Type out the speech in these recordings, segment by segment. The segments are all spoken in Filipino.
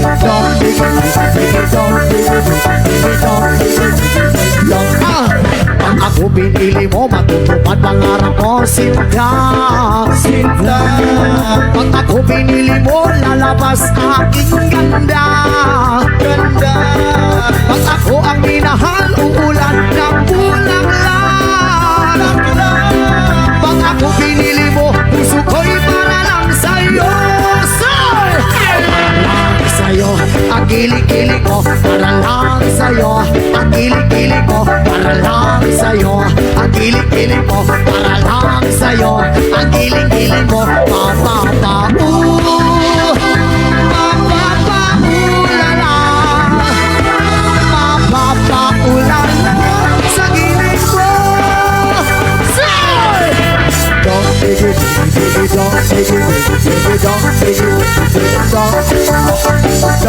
dong, ding dong, pag ako pinili mo, matutupad pangarap mo, Sinta, Sinta. Pag ako pinili mo, lalabas aking ganda, ganda. Pag ako ang minahal, uulan ng bulanglan. Pag ako pinili mo, puso ko'y para lang sa'yo, sir. Sa'yo, ang kilig-kilig ko, para lang sa'yo. Ang kilig-kilig ko, para lang sa'yo. Ang kilig-kilig ko, para lang sa'yo. Ang kilig-kilig mo, pa-pa-pa-ooh, pa-pa-pa-ooh-la-la, pa-pa-pa-ooh-la-la, sa gilid mo, sir. Don't take it, don't take it, don't take it, don't take it, don't take it, don't take it, don't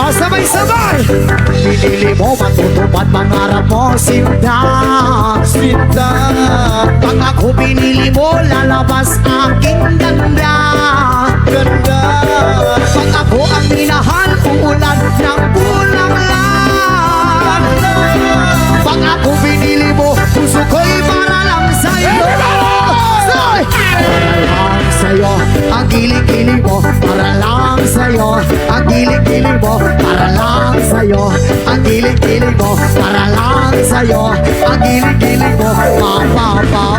sabay-sabay! Pinili mo, matutupad pangarap mo, Sinta, Sinta. Pag ako pinili mo, lalabas aking ganda, ganda. Pag ako ang minahal, uulan ng bulanglan. Pag ako pinili mo, puso ko'y para lang sa'yo. Para lang sa'yo, ang kilig-kilig mo, para lang sa'yo. Ang kilig-kilig mo, para lang sa'yo. Ang kilig-kilig mo, para lang sa'yo. Ang kilig-kilig mo, pa-pa-pa.